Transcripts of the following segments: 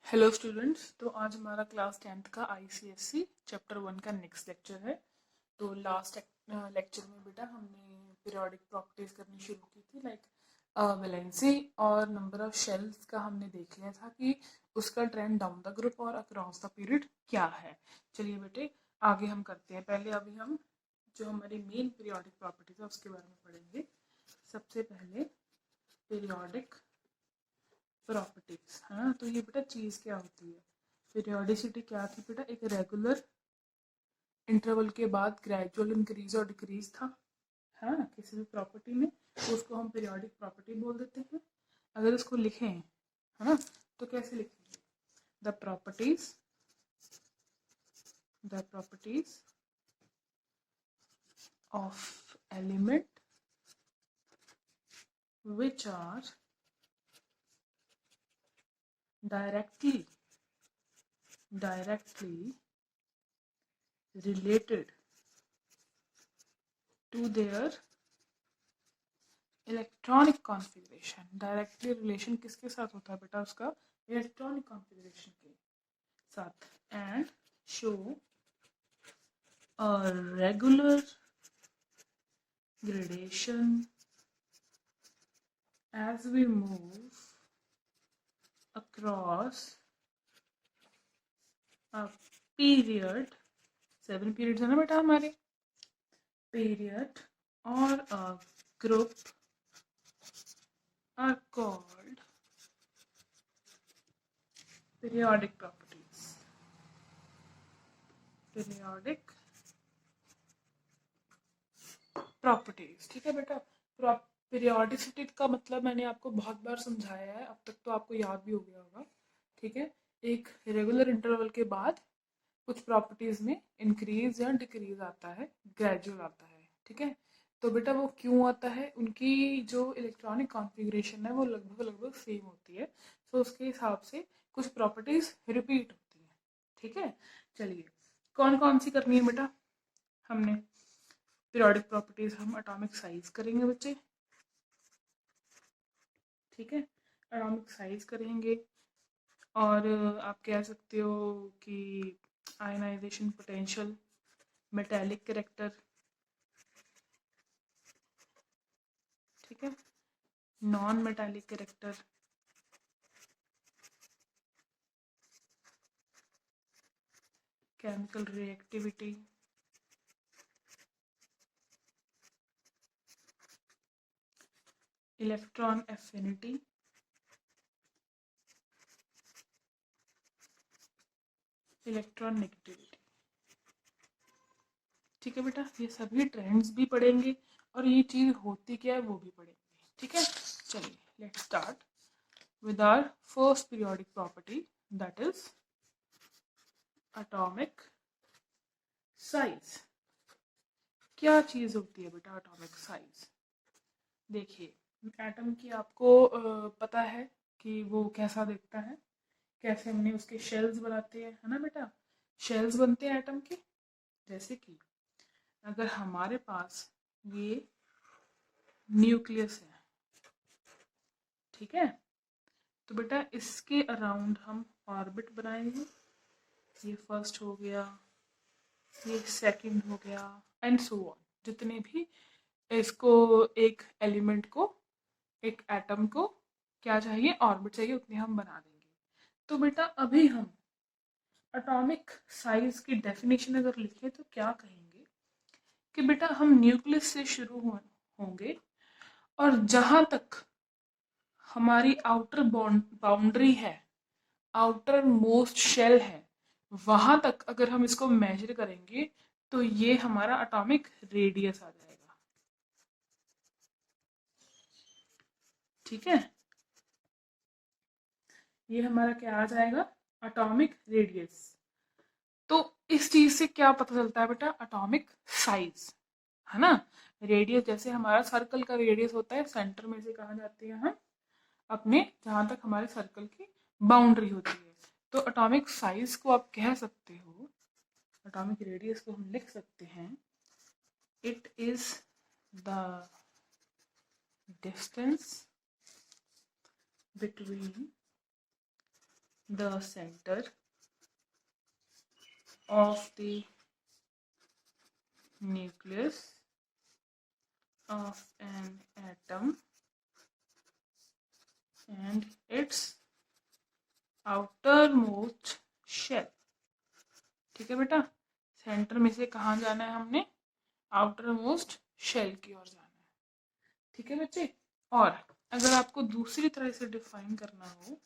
Hello students. तो आज हमारा क्लास 10th का आईसीएससी चैप्टर 1 का नेक्स्ट लेक्चर है। तो लास्ट लेक्चर में बेटा हमने पीरियोडिक प्रॉपर्टीज करनी शुरू की थी, लाइक वैलेंसी और नंबर ऑफ शेल्स का हमने देख लिया था कि उसका ट्रेंड डाउन द ग्रुप और अक्रॉस द पीरियड क्या है। चलिए बेटे आगे हम करते हैं। पहले अभी हम जो हमारी मेन पीरियोडिक प्रॉपर्टीज है उसके बारे में पढ़ेंगे। सबसे पहले पीरियोडिक प्रॉपर्टीज है ना। तो ये बेटा चीज क्या होती है, पीरियोडिसिटी क्या थी बेटा, एक रेगुलर इंटरवल के बाद ग्रेजुअल इंक्रीज और डिक्रीज था, है ना, किसी भी प्रॉपर्टी में। तो उसको हम पीरियोडिक प्रॉपर्टी बोल देते हैं। अगर इसको लिखें है ना, तो कैसे लिखेंगे, the properties of element which are directly related to their electronic configuration. Directly relation किसके साथ होता है बेटा, उसका इलेक्ट्रॉनिक कॉन्फ़िगरेशन के साथ। And show a regular gradation as we move across a period, 7 periods है ना बेटा हमारे, period or a group are called periodic properties. periodic properties, ठीक है बेटा। पीरियोडिसिटी का मतलब मैंने आपको बहुत बार समझाया है, अब तक तो आपको याद भी हो गया होगा, ठीक है। एक रेगुलर इंटरवल के बाद कुछ प्रॉपर्टीज में इंक्रीज या डिक्रीज आता है, ग्रेजुअल आता है, ठीक है। तो बेटा वो क्यों आता है, उनकी जो इलेक्ट्रॉनिक कॉन्फ़िगरेशन है वो लगभग लगभग सेम होती है। तो उसके हिसाब से कुछ प्रॉपर्टीज रिपीट होती हैं, ठीक है। चलिए कौन कौन सी करनी है बेटा हमने, पीरियोडिक प्रॉपर्टीज हम एटॉमिक साइज करेंगे बच्चे, ठीक है, एटॉमिक साइज करेंगे। और आप कह सकते हो कि आयनाइजेशन पोटेंशियल, मेटेलिक कैरेक्टर, ठीक है, non metallic character, chemical reactivity, electron affinity, electron negativity, ठीक है बेटा। ये सभी ट्रेंड्स भी पढ़ेंगे और ये चीज होती क्या है वो भी पढ़ेंगे, ठीक है। चलिए let's start with our first periodic property, that is atomic size। क्या चीज होती है बेटा एटॉमिक साइज, देखिए एटम की आपको पता है कि वो कैसा दिखता है, कैसे हमने उसके शेल्स बनाते हैं, है ना बेटा। शेल्स बनते हैं एटम के, जैसे कि अगर हमारे पास ये न्यूक्लियस है, ठीक है, तो बेटा इसके अराउंड हम ऑर्बिट बनाएंगे। ये फर्स्ट हो गया, ये सेकंड हो गया, एंड सो ऑन। जितने भी इसको एक एलिमेंट को, एक एटम को क्या चाहिए, ऑर्बिट चाहिए, उतने हम बना देंगे। तो बेटा अभी हम एटॉमिक साइज की डेफिनेशन अगर लिखें तो क्या कहेंगे कि बेटा हम न्यूक्लियस से शुरू होंगे और जहां तक हमारी आउटर बाउंड्री है, आउटर मोस्ट शेल है, वहां तक अगर हम इसको मेजर करेंगे तो ये हमारा एटॉमिक रेडियस आ जाएगा, ठीक है। ये हमारा क्या आ जाएगा, एटॉमिक रेडियस। तो इस चीज से क्या पता चलता है बेटा, एटॉमिक साइज, है ना। रेडियस जैसे हमारा सर्कल का रेडियस होता है, सेंटर में से कहाँ जाते हैं हम अपने, जहां तक हमारे सर्कल की बाउंड्री होती है। तो एटॉमिक साइज को आप कह सकते हो, एटॉमिक रेडियस को हम लिख सकते हैं, it is the distance between the center of the nucleus of an atom and its outermost shell. ठीक है बेटा, सेंटर में से कहाँ जाना है हमने, आउटर मोस्ट शेल की ओर जाना है। ठीक है बच्चे, और अगर आपको दूसरी तरह से डिफाइन करना हो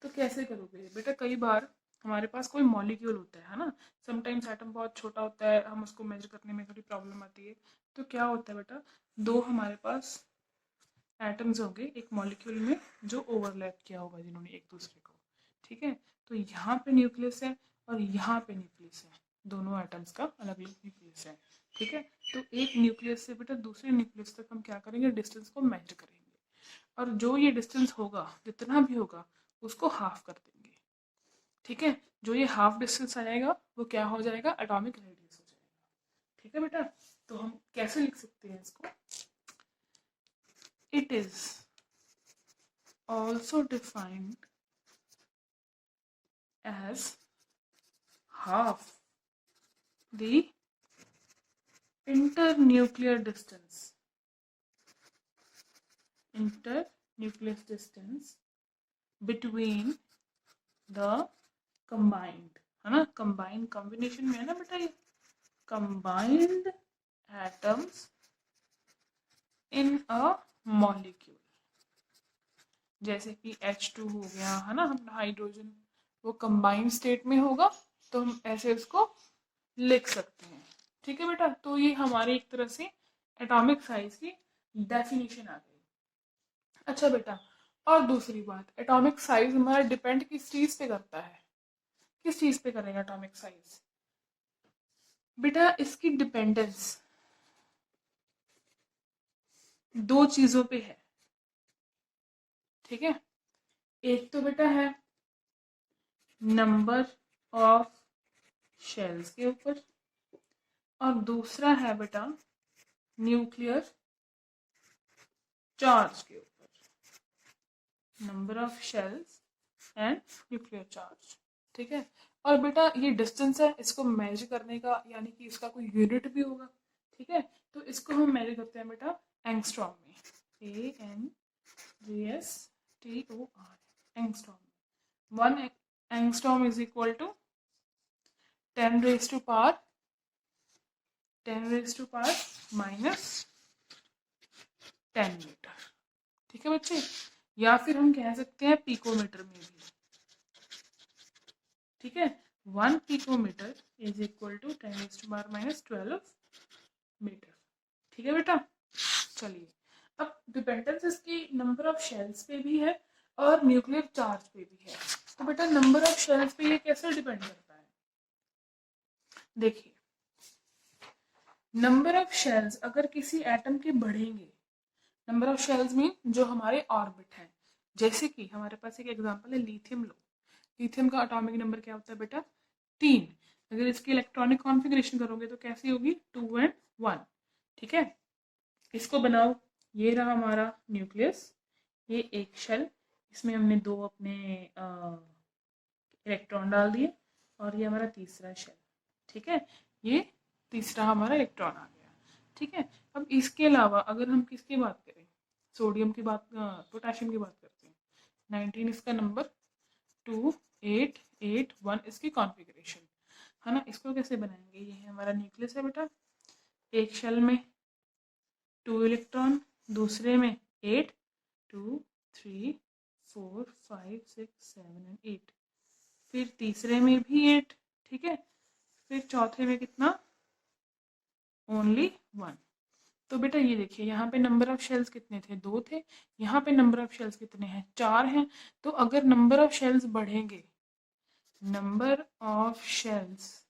तो कैसे करोगे बेटा, कई बार हमारे पास कोई मॉलिक्यूल होता है ना, समटाइम्स एटम बहुत छोटा होता है, हम उसको मेजर करने में थोड़ी प्रॉब्लम आती है, तो क्या होता है बेटा, दो हमारे पास एटम्स होंगे एक मॉलिक्यूल में जो ओवरलैप किया होगा जिन्होंने एक दूसरे को। ठीक है, तो यहाँ पे न्यूक्लियस है और यहाँ पे न्यूक्लियस है, दोनों एटम्स का अलग अलग न्यूक्लियस है। ठीक है, तो एक न्यूक्लियस से बेटा दूसरे न्यूक्लियस तक हम क्या करेंगे, डिस्टेंस को मेजर करेंगे, और जो ये डिस्टेंस होगा जितना भी होगा उसको हाफ कर देंगे। ठीक है, जो ये हाफ डिस्टेंस आएगा वो क्या हो जाएगा, एटॉमिक रेडियस हो जाएगा। ठीक है बेटा, तो हम कैसे लिख सकते हैं इसको, it is also defined as half the internuclear distance between the combined, है ना, combined combination में है ना बेटा, ये combined atoms in a molecule, जैसे कि H2 हो गया, है ना, हम हाइड्रोजन, वो कंबाइंड स्टेट में होगा तो हम ऐसे उसको लिख सकते हैं। ठीक है बेटा, तो ये हमारी एक तरह से एटॉमिक साइज की डेफिनेशन आ गई। अच्छा बेटा, और दूसरी बात, एटॉमिक साइज हमारा डिपेंड किस चीज पे करता है, किस चीज पे करेगा एटॉमिक साइज बेटा, इसकी डिपेंडेंस दो चीजों पे है। ठीक है, एक तो बेटा है नंबर ऑफ शेल्स के ऊपर, और दूसरा है बेटा न्यूक्लियर चार्ज के ऊपर, number of shells and nuclear charge. ठीक है, और बेटा ये डिस्टेंस है, इसको मेजर करने का यानी कि इसका कोई यूनिट भी होगा। ठीक है, तो इसको हम मेजर करते हैं बेटा एंगस्ट्रॉम में, ANGSTOR, angstrom. 1 angstrom is equal to 10 raised to power -10 metre. ठीक है बच्चे, या फिर हम कह सकते हैं पिकोमीटर में भी। ठीक है, 1 picometre is equal to 10 raised to power -12 metre. ठीक है बेटा, चलिए अब डिपेंडेंस इसकी नंबर ऑफ शेल्स पे भी है और न्यूक्लियर चार्ज पे भी है। तो बेटा नंबर ऑफ शेल्स पे ये कैसे डिपेंड करता है, देखिए नंबर ऑफ शेल्स अगर किसी एटम के बढ़ेंगे, नंबर ऑफ शेल्स मीन जो हमारे ऑर्बिट हैं, जैसे कि हमारे पास एक एग्जांपल है लिथियम लो, लिथियम का एटॉमिक नंबर क्या होता है बेटा 3, अगर इसकी इलेक्ट्रॉनिक कॉन्फ़िगरेशन करोगे तो कैसी होगी 2 and 1। ठीक है, इसको बनाओ, ये रहा हमारा न्यूक्लियस, ये एक शेल, इसमें हमने दो अपने इलेक्ट्रॉन डाल दिए, और ये हमारा तीसरा शेल। ठीक है, ये तीसरा हमारा इलेक्ट्रॉन आ गया। ठीक है, अब इसके अलावा अगर हम किसकी बात करें, सोडियम की बात, पोटेशियम की बात करते हैं, 19 इसका नंबर, 2 8 8 1 इसकी कॉन्फ़िगरेशन, है ना। इसको कैसे बनाएंगे, ये है हमारा न्यूक्लियस है बेटा, एक शेल में 2 इलेक्ट्रॉन, दूसरे में 8, 2 3 4 5 6 7 and 8, फिर तीसरे में भी 8। ठीक है, फिर चौथे में कितना, ओनली 1। तो बेटा ये देखिए यहाँ पे नंबर ऑफ शेल्स कितने थे, 2 थे, यहाँ पे नंबर ऑफ शेल्स कितने हैं, 4 हैं। तो अगर नंबर ऑफ शेल्स बढ़ेंगे, नंबर ऑफ शेल्स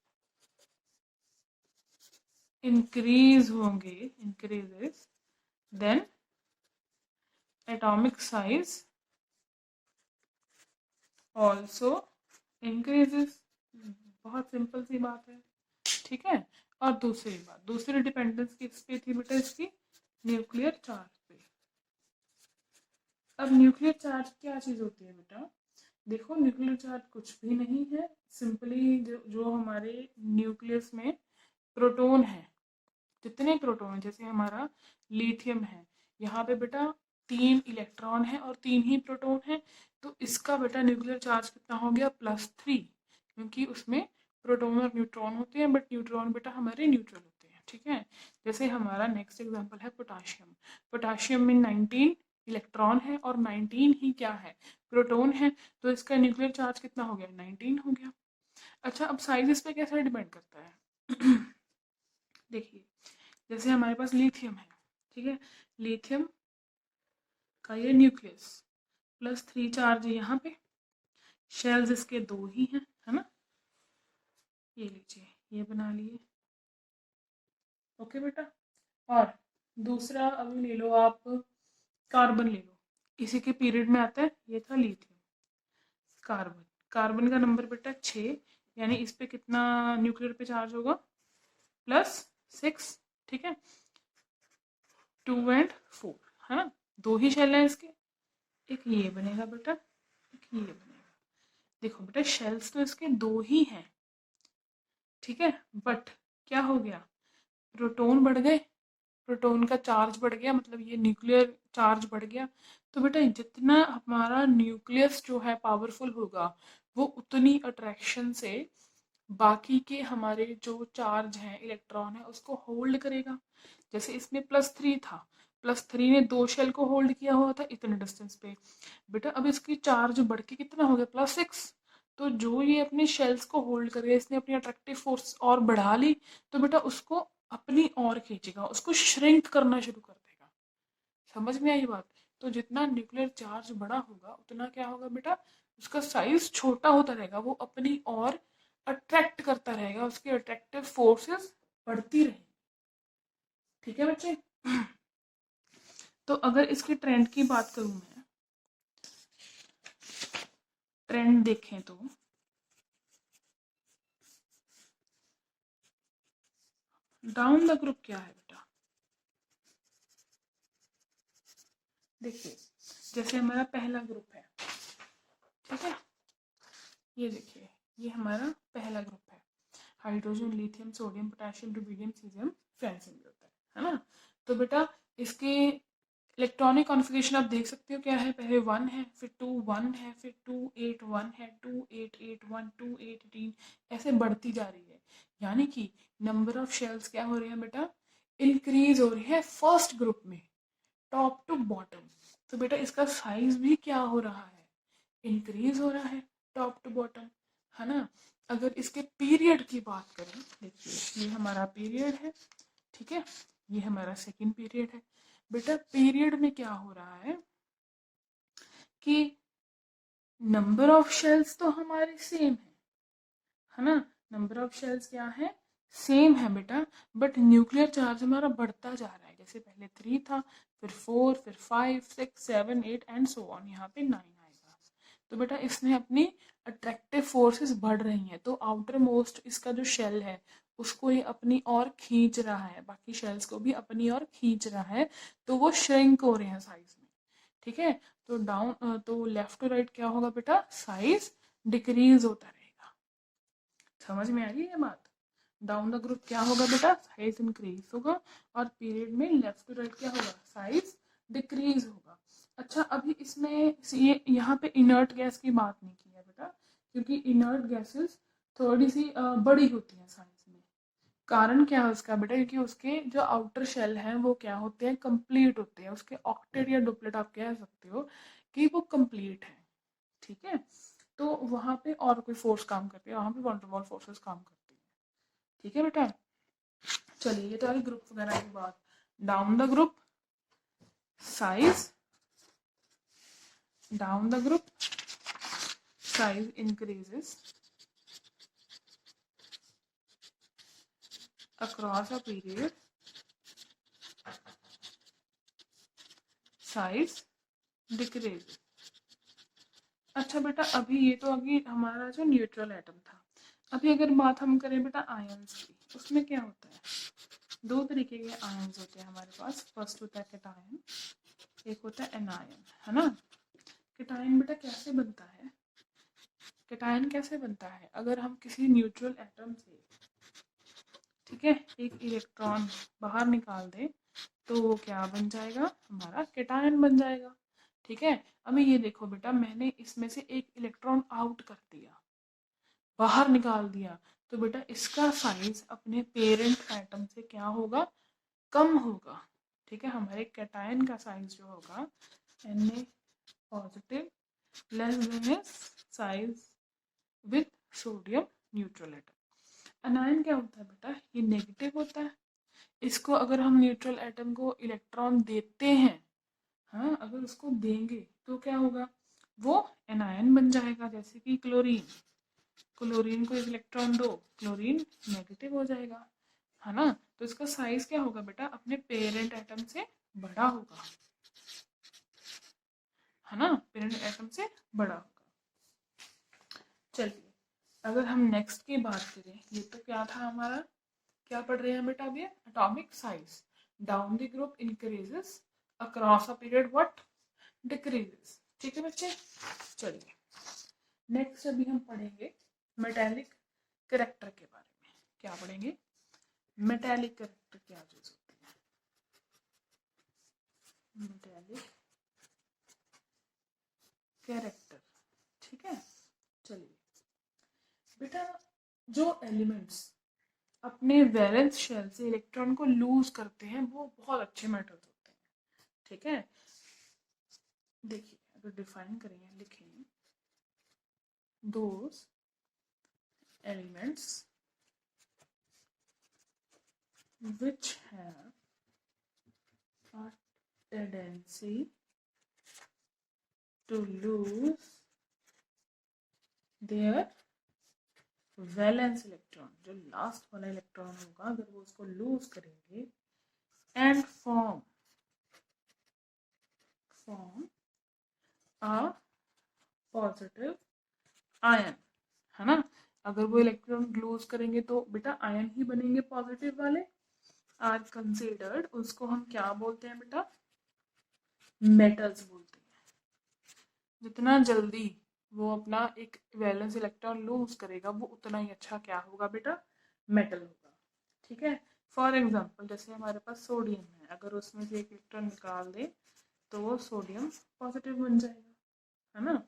इंक्रीज होंगे, increases, then atomic size also increases. बहुत सिंपल सी बात है। ठीक है, और दूसरी बात, दूसरी डिपेंडेंस किस पे थी बेटा, इसकी न्यूक्लियर चार्ज पे। अब न्यूक्लियर चार्ज क्या चीज होती है बेटा, देखो न्यूक्लियर चार्ज कुछ भी नहीं है, सिंपली जो हमारे न्यूक्लियस में प्रोटॉन है, जितने प्रोटॉन, जैसे हमारा लिथियम है, यहाँ पे बेटा 3 इलेक्ट्रॉन है और 3 ही प्रोटॉन है, तो इसका बेटा न्यूक्लियर चार्ज कितना हो गया, +3, क्योंकि उसमें प्रोटॉन और न्यूट्रॉन होते हैं, बट न्यूट्रॉन बेटा हमारे न्यूट्रल होते हैं, ठीक है। जैसे हमारा नेक्स्ट एग्जाम्पल है पोटाशियम। पोटाशियम में 19 इलेक्ट्रॉन है और 19 ही क्या है, प्रोटॉन है, तो इसका न्यूक्लियर चार्ज कितना हो गया, 19 हो गया। अच्छा, अब साइज इस पे कैसे डिपेंड करता है देखिए, जैसे हमारे पास लिथियम है, ठीक है, लिथियम का ये न्यूक्लियस +3 चार्ज है यहाँ पे, शेल्स इसके 2 ही हैं, है ना, ये लीजिए, ये बना लिए, ओके बेटा। और दूसरा अब ले लो आप, कार्बन ले लो, इसी के पीरियड में आता है, ये था लिथियम, कार्बन, कार्बन का नंबर बेटा 6, यानी इस पे कितना न्यूक्लियर पे चार्ज होगा, +6, ठीक है, 2 और 4, है ना, 2 ही शेल हैं इसके, एक ये बनेगा बेटा, एक ये बनेगा। देखो बेटा शेल्स तो इसके 2 ही हैं, ठीक है, बट क्या हो गया, प्रोटॉन बढ़ गए, प्रोटॉन का चार्ज बढ़ गया, मतलब ये न्यूक्लियर चार्ज बढ़ गया, तो बेटा जितना हमारा न्यूक्लियस जो है पावरफुल होगा, वो उतनी अट्रैक्शन से बाकी के हमारे जो चार्ज हैं, इलेक्ट्रॉन है, उसको होल्ड करेगा। जैसे इसमें +3 था, +3 ने 2 शेल को होल्ड किया हुआ था इतने डिस्टेंस पे, बेटा अब इसकी चार्ज बढ़ के कितना हो गया, +6, तो जो ये अपने शेल्स को होल्ड करेगा, इसने अपनी अट्रैक्टिव फोर्स और बढ़ा ली, तो बेटा उसको अपनी ओर खींचेगा, उसको श्रिंक करना शुरू कर देगा। समझ में आई बात। तो जितना न्यूक्लियर चार्ज बड़ा होगा, उतना क्या होगा बेटा, उसका साइज छोटा होता रहेगा, वो अपनी ओर अट्रैक्ट करता रहेगा, उसकी अट्रैक्टिव फोर्सेस बढ़ती रहेगी, ठीक है बच्चे। तो अगर इसकी ट्रेंड की बात करूं मैं, ट्रेंड देखें तो डाउन द ग्रुप क्या है बेटा, देखिए जैसे हमारा पहला ग्रुप है, ठीक है, ये देखिए, ये हमारा पहला ग्रुप है, hydrogen, lithium, sodium, potassium, rubidium, caesium, francium होता है ना। तो बेटा इसके इलेक्ट्रॉनिक कॉन्फ़िगरेशन आप देख सकते हो क्या है, पहले 1 है, फिर 2 1 है, फिर 2 8 1 है, 2 8 8 1, 2 8 18, ऐसे बढ़ती जा रही है, यानी कि नंबर ऑफ शेल्स क्या हो रहे हैं बेटा, इंक्रीज हो रही है फर्स्ट ग्रुप में, टॉप टू बॉटम। तो बेटा इसका साइज भी क्या हो रहा है, इंक्रीज हो रहा है, टॉप टू बॉटम, है ना। अगर इसके पीरियड की बात करें, देखिए ये हमारा पीरियड है, ठीक है, ये हमारा सेकंड पीरियड है, बेटा पीरियड में क्या हो रहा है कि नंबर ऑफ शेल्स तो हमारे सेम है ना, नंबर ऑफ शेल्स क्या है, सेम है बेटा, बट न्यूक्लियर चार्ज हमारा बढ़ता जा रहा है, जैसे पहले 3 था, फिर 4, फिर 5 6 7 8 एंड सो ऑन, यहाँ पे 9 आएगा। तो बेटा इसने अपनी अट्रैक्टिव फोर्सेस बढ़ रही हैं, तो आउटर मोस्ट इसका जो शेल है उसको ये अपनी ओर खींच रहा है, बाकी शेल्स को भी अपनी ओर खींच रहा है, तो वो श्रिंक हो रहे हैं साइज में, ठीक है। तो डाउन, तो लेफ्ट टू राइट क्या होगा बेटा, साइज डिक्रीज होता रहेगा। समझ में आ रही है ये बात। डाउन द ग्रुप क्या होगा बेटा, साइज इंक्रीज होगा, और पीरियड में लेफ्ट टू राइट क्या होगा, साइज डिक्रीज होगा। अच्छा अभी इसमें ये यहाँ पे इनर्ट गैस की बात नहीं की है बेटा, क्योंकि इनर्ट गैसेस थोड़ी सी बड़ी होती हैं साइज में। कारण क्या है उसका बेटा, क्योंकि उसके जो आउटर शेल हैं वो क्या होते हैं, कंप्लीट होते हैं, उसके ऑक्टेट या डुप्लेट आप कह सकते हो कि वो कंप्लीट है, ठीक है। तो वहां पे और कोई फोर्स काम करती है, वहां पे वॉन फोर्सेस काम करती है, ठीक है बेटा। चलिए ये तो आई ग्रुप वगैरह की बात। Down the group size, down the group size increases across a period, size decreases। अच्छा बेटा अभी ये तो अभी हमारा जो न्यूट्रल एटम था, अभी अगर बात हम करें बेटा आयंस की, उसमें क्या होता है, 2 तरीके के आयंस होते हैं हमारे पास, फर्स्ट होता है कैटायन, एक होता है एनायन, है ना। कैटायन बेटा कैसे बनता है, कैटायन कैसे बनता है? अगर हम किसी न्यूट्रल एटम से, ठीक है, एक इलेक्ट्रॉन बाहर निकाल दें तो वो क्या बन जाएगा? हमारा कैटायन बन जाएगा। ठीक है, अभी ये देखो बेटा, मैंने इसमें से एक इलेक्ट्रॉन आउट कर दिया, बाहर निकाल दिया, तो बेटा इसका साइज अपने पेरेंट एटम से क्या होगा? कम होगा। ठीक है, हमारे कैटायन का साइज जो होगा Na positive less than is size with sodium neutral atom. अनायन क्या होता है बेटा? ये नेगेटिव होता है। इसको अगर हम न्यूट्रल एटम को इलेक्ट्रॉन देते हैं, हाँ, अगर उसको देंगे तो क्या होगा? वो एनायन बन जाएगा। जैसे कि क्लोरीन, क्लोरीन को एक इलेक्ट्रॉन दो, क्लोरीन नेगेटिव हो जाएगा, है ना? तो इसका साइज क्या होगा बेटा? अपने पेरेंट एटम से बड़ा होगा, है ना? पेरेंट एटम से बड़ा होगा। चलिए, अगर हम नेक्स्ट की बात करें, ये तो क्या था हमारा, क्या पढ़ रहे हैं बेटा अभी? Atomic size. Down the group increases across a period what? Decreases. ठीक है बच्चे, चलिए नेक्स्ट अभी हम पढ़ेंगे मेटेलिक कैरेक्टर के बारे में। क्या पढ़ेंगे? मेटेलिक कैरेक्टर क्या चीज होती है? मेटेलिक कैरेक्टर, ठीक है। चलिए बेटा, जो एलिमेंट्स अपने वैलेंस शेल से इलेक्ट्रॉन को लूज करते हैं वो बहुत अच्छे मेटल्स होते हैं। ठीक है, देखिए अगर डिफाइन करेंगे, लिखेंगे those elements which have a tendency to lose their valence electron, जो लास्ट वाला इलेक्ट्रॉन होगा अगर वो उसको लूज करेंगे, and form a positive ion, है ना? अगर वो इलेक्ट्रॉन लूज करेंगे तो बेटा आयन ही बनेंगे पॉजिटिव वाले, आर कंसिडर्ड, उसको हम क्या बोलते हैं बेटा? मेटल्स बोलते हैं। जितना जल्दी वो अपना एक वैलेंस इलेक्ट्रॉन लूज करेगा वो उतना ही अच्छा क्या होगा बेटा? मेटल होगा। ठीक है, फॉर एग्जाम्पल जैसे हमारे पास सोडियम है, अगर उसमें से एक इलेक्ट्रॉन निकाल दे तो वो सोडियम पॉजिटिव बन जाएगा, है ना?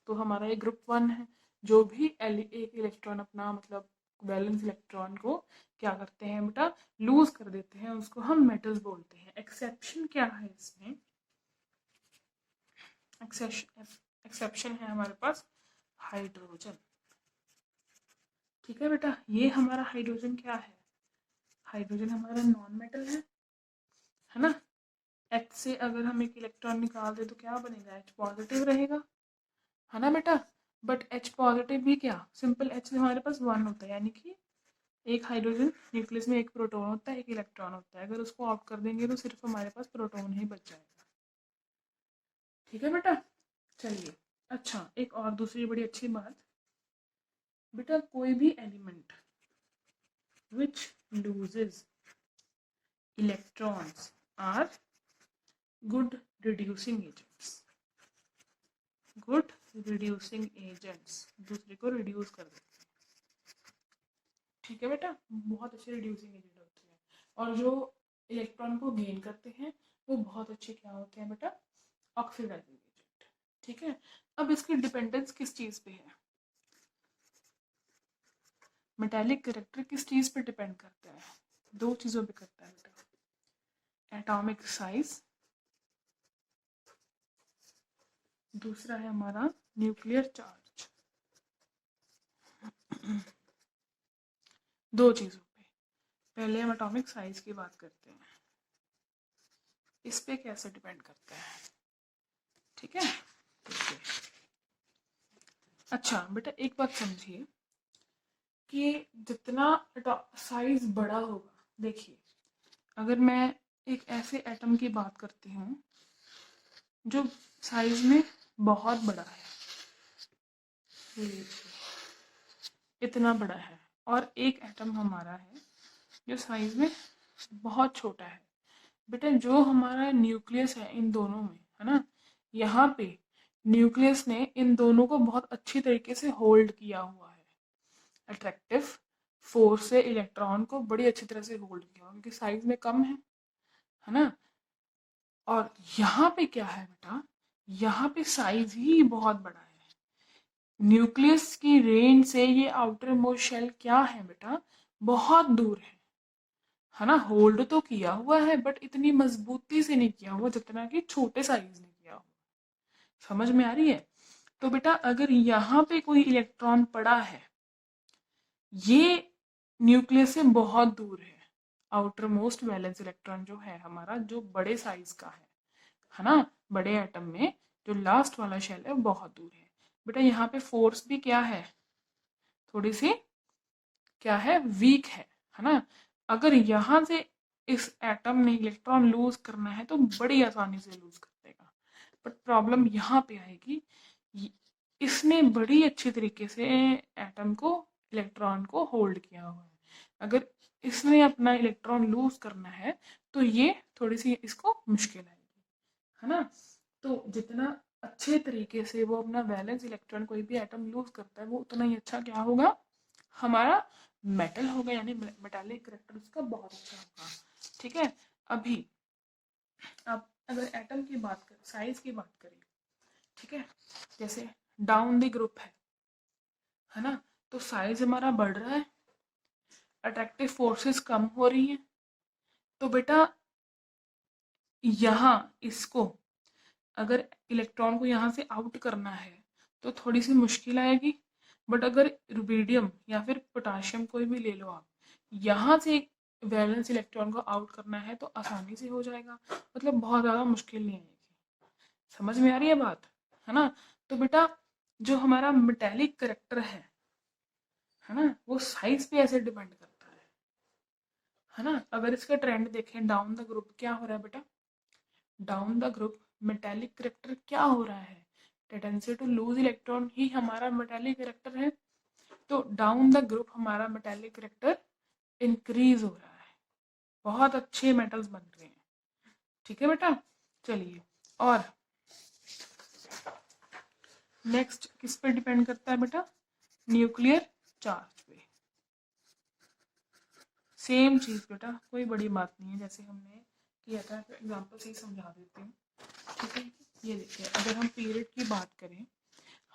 तो हमारा ये ग्रुप 1 है। जो भी एक इलेक्ट्रॉन अपना मतलब वैलेंस इलेक्ट्रॉन को क्या करते हैं बेटा? लूज कर देते हैं, उसको हम मेटल्स बोलते हैं। एक्सेप्शन क्या है इसमें? एक्सेप्शन है हमारे पास हाइड्रोजन। ठीक है बेटा, ये हमारा हाइड्रोजन क्या है? हाइड्रोजन हमारा नॉन मेटल है ना? H से अगर हम एक इलेक्ट्रॉन निकाल दे तो क्या बनेगा? H पॉजिटिव रहेगा, है ना बेटा? बट H पॉजिटिव भी क्या, सिंपल H से हमारे पास 1 होता है, यानी कि एक हाइड्रोजन न्यूक्लियस में एक प्रोटॉन होता है, एक इलेक्ट्रॉन होता है। अगर उसको आउट कर देंगे तो सिर्फ हमारे पास प्रोटॉन ही बच जाएगा। ठीक है बेटा, चलिए। अच्छा, एक और दूसरी बड़ी अच्छी बात बेटा, कोई भी element which loses electrons are good reducing agents। Good reducing agents, दूसरे को रिड्यूस कर देते हैं। ठीक है बेटा, बहुत अच्छे रिड्यूसिंग एजेंट होते हैं। और जो इलेक्ट्रॉन को गेन करते हैं वो बहुत अच्छे क्या होते हैं बेटा? Oxidising agent. ठीक है, अब इसकी डिपेंडेंस किस चीज पे है? मेटेलिक कैरेक्टर किस चीज पे डिपेंड करता है? दो चीजों पे करता है बेटा, एटॉमिक साइज, दूसरा है हमारा न्यूक्लियर चार्ज। दो चीजों पे। पहले हम एटॉमिक साइज की बात करते हैं, इस पे कैसे डिपेंड करता है। ठीक है, देखिए। अच्छा बेटा, एक बात समझिए कि जितना साइज बड़ा होगा, देखिए अगर मैं एक ऐसे एटम की बात करती हूँ जो साइज में बहुत बड़ा है, इतना बड़ा है, और एक एटम हमारा है जो साइज में बहुत छोटा है, बेटा जो हमारा न्यूक्लियस है इन दोनों में, है ना, यहाँ पे न्यूक्लियस ने इन दोनों को बहुत अच्छी तरीके से होल्ड किया हुआ है। अट्रैक्टिव फोर्स से इलेक्ट्रॉन को बड़ी अच्छी तरह से होल्ड किया हुआ, उनकी साइज में कम है ना। और यहाँ पे क्या है बेटा, यहाँ पे साइज ही बहुत बड़ा है। न्यूक्लियस की रेंज से ये आउटर मोस्ट शेल क्या है बेटा, बहुत दूर है ना। होल्ड तो किया हुआ है बट इतनी मजबूती से नहीं किया हुआ जितना कि छोटे साइज ने किया हुआ। समझ में आ रही है। तो बेटा अगर यहाँ पे कोई इलेक्ट्रॉन पड़ा है, ये न्यूक्लियस से बहुत दूर है, आउटर मोस्ट वैलेंस इलेक्ट्रॉन जो है हमारा, जो बड़े साइज का है ना, बड़े एटम में जो लास्ट वाला शेल है बहुत दूर है। बेटा यहाँ पे फोर्स भी क्या है, थोड़ी सी क्या है, वीक है ना। अगर यहाँ से इस एटम ने इलेक्ट्रॉन लूज करना है तो बड़ी आसानी से लूज कर देगा। बट प्रॉब्लम यहाँ पे आएगी, इसने बड़ी अच्छी तरीके से एटम को, इलेक्ट्रॉन को होल्ड किया हुआ है। अगर इसने अपना इलेक्ट्रॉन लूज करना है तो ये थोड़ी सी इसको मुश्किल आएगी, है ना। तो जितना अच्छे तरीके से वो अपना वैलेंस इलेक्ट्रॉन कोई भी एटम लूज करता है वो उतना ही अच्छा क्या होगा, हमारा मेटल होगा, यानी मेटालिक करैक्टर उसका बहुत अच्छा होगा। ठीक है। अभी अब अगर एटम की बात करें, साइज की बात करें, ठीक है, जैसे डाउन द ग्रुप है ना, तो साइज हमारा बढ़ रहा है, अट्रैक्टिव फोर्सेस कम हो रही हैं। तो बेटा यहाँ इसको, अगर इलेक्ट्रॉन को यहाँ से आउट करना है तो थोड़ी सी मुश्किल आएगी। बट अगर रुबीडियम या फिर पोटाशियम कोई भी ले लो आप, यहाँ से वैलेंस इलेक्ट्रॉन को आउट करना है तो आसानी से हो जाएगा, मतलब बहुत ज़्यादा मुश्किल नहीं आएगी। समझ में आ रही है बात, है ना। तो बेटा जो हमारा मेटेलिक करेक्टर है ना, वो साइज पे ऐसे डिपेंड करता है ना। अगर इसका ट्रेंड देखें डाउन द ग्रुप, क्या हो रहा है बेटा, down the group metallic character क्या हो रहा है, टेंडेंसी टू लूज इलेक्ट्रॉन ही हमारा मेटेलिक करेक्टर है। तो डाउन द ग्रुप हमारा मेटेलिक करेक्टर इंक्रीज हो रहा है, बहुत अच्छे मेटल्स बन रहे हैं। ठीक है बेटा, चलिए। और नेक्स्ट किस पे डिपेंड करता है बेटा, न्यूक्लियर चार्ज पे। सेम चीज बेटा, कोई बड़ी बात नहीं है, जैसे हमने किया था, एग्जाम्पल से ही समझा देती हूँ। ठीक है, ये देखिए अगर हम पीरियड की बात करें,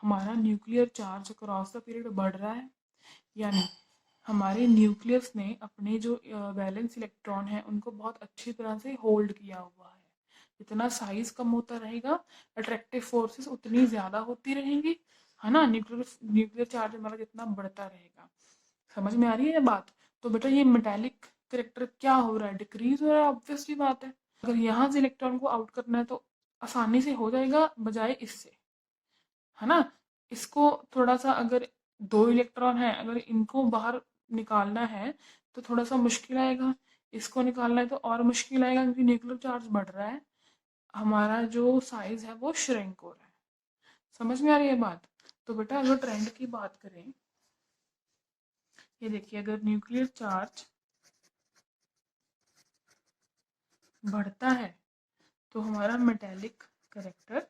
हमारा nuclear charge across the period बढ़ रहा है, यानी हमारे न्यूक्लियस ने अपने जो वैलेंस इलेक्ट्रॉन है उनको बहुत अच्छी तरह से होल्ड किया हुआ है। जितना साइज कम होता रहेगा, अट्रैक्टिव फोर्सेस उतनी ज्यादा होती रहेंगी, है ना। न्यूक्लियर चार्ज हमारा जितना बढ़ता रहेगा। समझ में आ रही है बात। तो बेटा ये मेटालिक करेक्टर क्या हो रहा है, डिक्रीज हो रहा है, ऑब्वियसली बात है। अगर यहाँ से इलेक्ट्रॉन को आउट करना है तो आसानी से हो जाएगा, बजाय इससे, है ना। इसको थोड़ा सा, अगर दो इलेक्ट्रॉन है, अगर इनको बाहर निकालना है तो थोड़ा सा मुश्किल आएगा, इसको निकालना है तो और मुश्किल आएगा, क्योंकि न्यूक्लियर चार्ज बढ़ रहा है, हमारा जो साइज है वो श्रिंक हो रहा है। समझ में आ रही है बात। तो बेटा अगर ट्रेंड की बात करें, ये देखिए अगर न्यूक्लियर चार्ज बढ़ता है तो हमारा मेटेलिक करेक्टर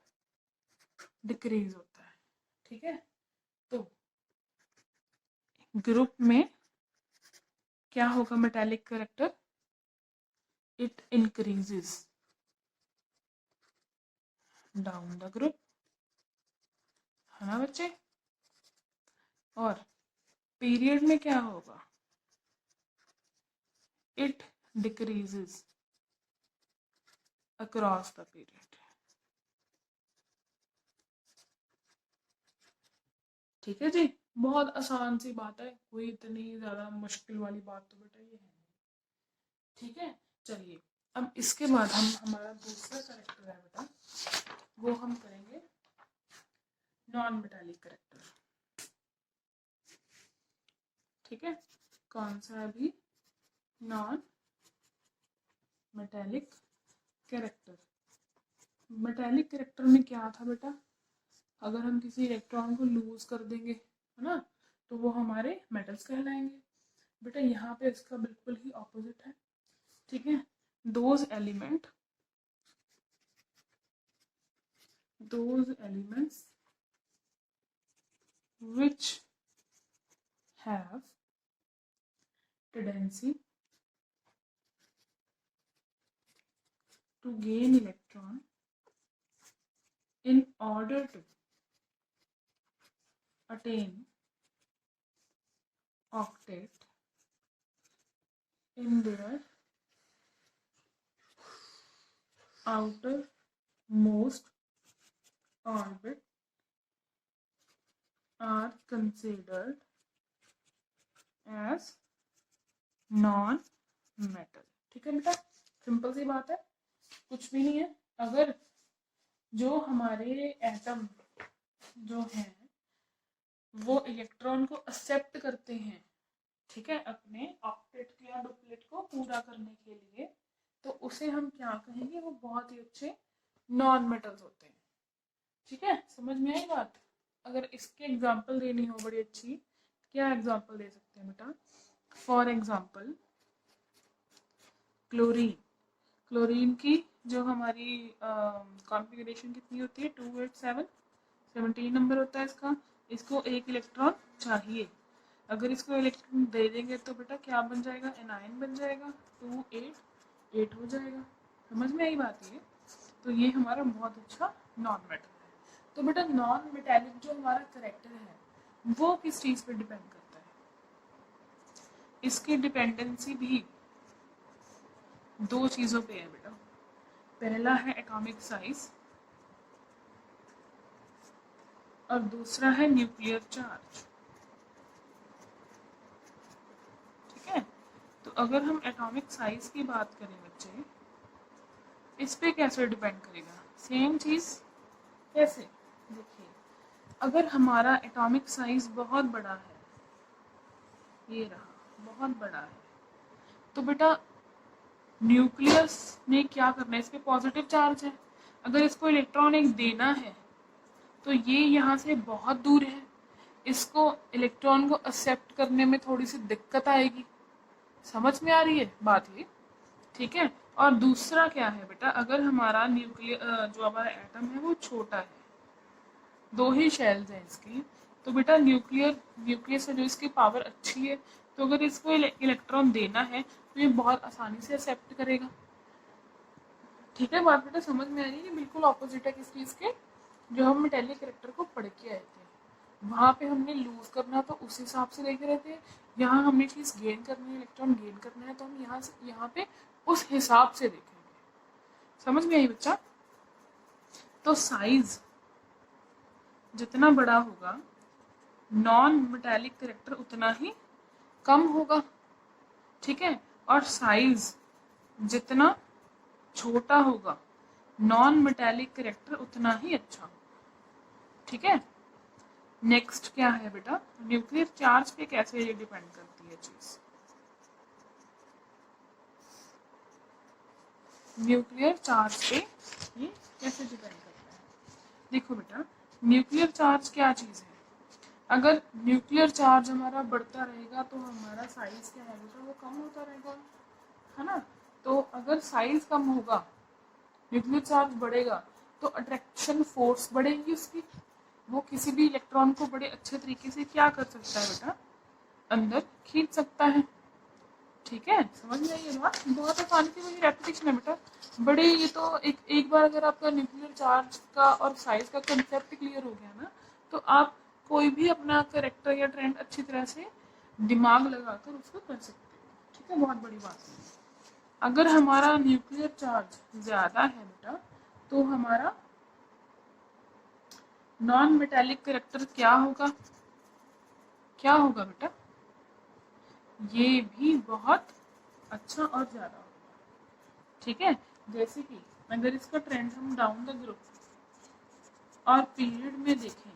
डिक्रीज होता है। ठीक है, तो ग्रुप में क्या होगा metallic character, it increases down the group, है ना बच्चे। और पीरियड में क्या होगा, it decreases across the period. ठीक है जी, बहुत आसान सी बात है, कोई इतनी ज्यादा मुश्किल वाली बात तो बेटा ये है। ठीक है, चलिए अब इसके बाद हम, हमारा दूसरा करेक्टर है बेटा, वो हम करेंगे नॉन मेटालिक करेक्टर। ठीक है, कौन सा अभी, non metallic character. Metallic character में क्या था बेटा, अगर हम किसी इलेक्ट्रॉन को लूज कर देंगे, है ना, तो वो हमारे मेटल्स कहलाएंगे। बेटा यहाँ पे इसका बिल्कुल ही ऑपोजिट है। ठीक है, those element those elements which have tendency to gain electron in order to attain octet in their outermost orbit are considered as non metal. ठीक है बेटा, सिंपल सी बात है, कुछ भी नहीं है। अगर जो हमारे एटम जो हैं वो इलेक्ट्रॉन को एक्सेप्ट करते हैं, ठीक है, अपने ऑक्टेट या डुप्लेट को पूरा करने के लिए, तो उसे हम क्या कहेंगे, वो बहुत ही अच्छे नॉन मेटल्स होते हैं। ठीक है, समझ में आई बात। अगर इसके एग्जांपल देनी हो बड़ी अच्छी, क्या एग्जांपल दे सकते हैं बेटा? For example chlorine. क्लोरीन की जो हमारी कॉन्फ़िगरेशन कितनी होती है? 287, 17 नंबर होता है इसका। इसको एक इलेक्ट्रॉन चाहिए। अगर इसको इलेक्ट्रॉन दे देंगे तो बेटा क्या बन जाएगा? एनायन बन जाएगा, 288 हो जाएगा। समझ में आई बात ये? तो ये हमारा बहुत अच्छा नॉन मेटल है। तो बेटा नॉन मेटेलिक जो हमारा करेक्टर है वो किस चीज़ पर डिपेंड करता है? इसकी डिपेंडेंसी भी दो चीज़ों पे है बेटा। पहला है एटॉमिक साइज और दूसरा है न्यूक्लियर चार्ज। ठीक है, तो अगर हम एटॉमिक साइज की बात करें बच्चे, इस पे कैसे डिपेंड करेगा? सेम चीज़ कैसे? देखिए, अगर हमारा एटॉमिक साइज बहुत बड़ा है, ये रहा बहुत बड़ा है, तो बेटा न्यूक्लियस ने क्या करना है? इस पे पॉजिटिव चार्ज है। अगर इसको इलेक्ट्रॉन एक देना है तो ये यहाँ से बहुत दूर है, इसको इलेक्ट्रॉन को एक्सेप्ट करने में थोड़ी सी दिक्कत आएगी। समझ में आ रही है बात ये? ठीक है, और दूसरा क्या है बेटा, अगर हमारा न्यूक्लियर जो हमारा एटम है वो छोटा है, दो ही शेल्स हैं इसकी, तो बेटा न्यूक्लियस से जो इसकी पावर अच्छी है, तो अगर इसको इलेक्ट्रॉन देना है तो ये बहुत आसानी से एक्सेप्ट करेगा। ठीक है बात बेटा, समझ में आ रही है? बिल्कुल ऑपोजिट है किस चीज़ के, जो हम मेटेलिक कैरेक्टर को पढ़ के आए थे। वहाँ पे हमने लूज करना तो उस हिसाब से देख रहे थे, यहाँ हमें चीज़ गेन करनी है, इलेक्ट्रॉन गेन करना है, तो हम यहाँ पे उस हिसाब से देखेंगे। समझ में आई बच्चा? तो साइज जितना बड़ा होगा, नॉन मेटेलिक कैरेक्टर उतना ही कम होगा। ठीक है, और साइज जितना छोटा होगा, नॉन मेटेलिक कैरेक्टर उतना ही अच्छा होगा। ठीक है, नेक्स्ट क्या है बेटा? न्यूक्लियर चार्ज पे कैसे ये डिपेंड करती है चीज? न्यूक्लियर चार्ज पे ये कैसे डिपेंड करता है? देखो बेटा, न्यूक्लियर चार्ज क्या चीज है? अगर न्यूक्लियर चार्ज हमारा बढ़ता रहेगा तो हमारा साइज क्या है बेटा? वो कम होता रहेगा, है ना? तो अगर साइज कम होगा, न्यूक्लियर चार्ज बढ़ेगा, तो अट्रैक्शन फोर्स बढ़ेगी उसकी। वो किसी भी इलेक्ट्रॉन को बड़े अच्छे तरीके से क्या कर सकता है बेटा? अंदर खींच सकता है। ठीक है, समझ में आई ये बात? बहुत आसानी से वही रेपिटेशन है बेटा। बड़े ये तो एक बार अगर आपका न्यूक्लियर चार्ज का और साइज का कंसेप्ट क्लियर हो गया ना, तो आप कोई भी अपना करेक्टर या ट्रेंड अच्छी तरह से दिमाग लगाकर उसको कर सकते हो। ठीक है, बहुत बड़ी बात है। अगर हमारा न्यूक्लियर चार्ज ज़्यादा है बेटा, तो हमारा नॉन मेटेलिक कैरेक्टर क्या होगा? क्या होगा बेटा? ये भी बहुत अच्छा और ज़्यादा होगा। ठीक है, जैसे कि अगर इसका ट्रेंड हम डाउन द ग्रुप और पीरियड में देखें,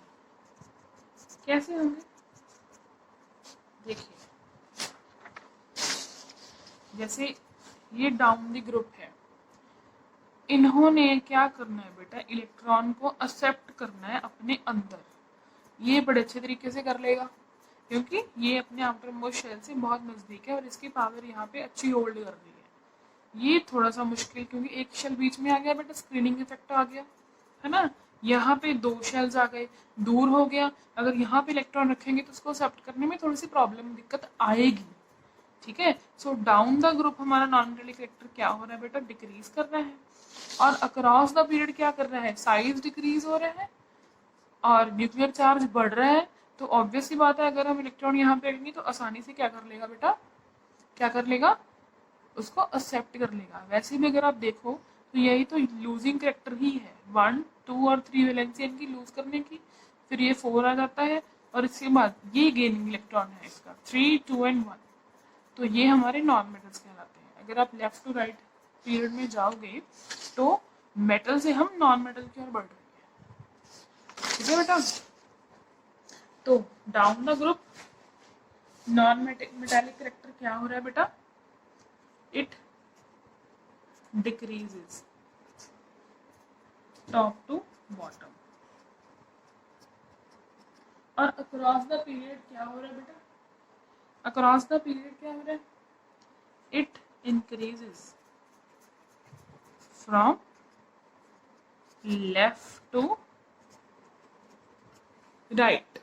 कैसे होंगे? देखिए, जैसे ये डाउन द ग्रुप है, इन्होंने क्या करना है बेटा? इलेक्ट्रॉन को एक्सेप्ट करना है अपने अंदर। ये बड़े अच्छे तरीके से कर लेगा, क्योंकि ये अपने आउटर मोस्ट शेल से बहुत नज़दीक है और इसकी पावर यहाँ पे अच्छी होल्ड कर रही है। ये थोड़ा सा मुश्किल, क्योंकि एक शेल बीच में आ गया बेटा, स्क्रीनिंग इफेक्ट आ गया, है ना? यहाँ पे 2 शेल्स आ गए, दूर हो गया। अगर यहाँ पे इलेक्ट्रॉन रखेंगे तो उसको एक्सेप्ट करने में थोड़ी सी प्रॉब्लम दिक्कत आएगी। ठीक है, सो डाउन द ग्रुप हमारा नॉन मेटालिक इलेक्ट्रॉन क्या हो रहा है बेटा, डिक्रीज कर रहा है। और अक्रॉस द पीरियड क्या कर रहा है, साइज डिक्रीज हो रहा है और न्यूक्लियर चार्ज बढ़ रहा है। तो ऑब्वियस सी बात है, अगर हम इलेक्ट्रॉन यहाँ पे रखेंगे तो आसानी से क्या कर लेगा बेटा, क्या कर लेगा, उसको एक्सेप्ट कर लेगा। वैसे भी अगर आप देखो तो यही तो लूजिंग करेक्टर ही है, 1, 2 और 3 वैलेंसी इनकी लूज करने की, फिर ये 4 आ जाता है और इसके बाद ये गेनिंग इलेक्ट्रॉन है इसका 3, 2 एंड 1। तो ये हमारे नॉन मेटल्स कहलाते हैं। अगर आप लेफ्ट टू राइट पीरियड में जाओगे तो मेटल से हम नॉन मेटल की ओर बढ़ रहे हैं। ठीक है बेटा, तो down the group non metallic character क्या हो रहा है बेटा, it decreases top to bottom. और अक्रॉस द पीरियड क्या हो रहा है बेटा, अक्रॉस द पीरियड क्या हो रहा है, it increases from left to right.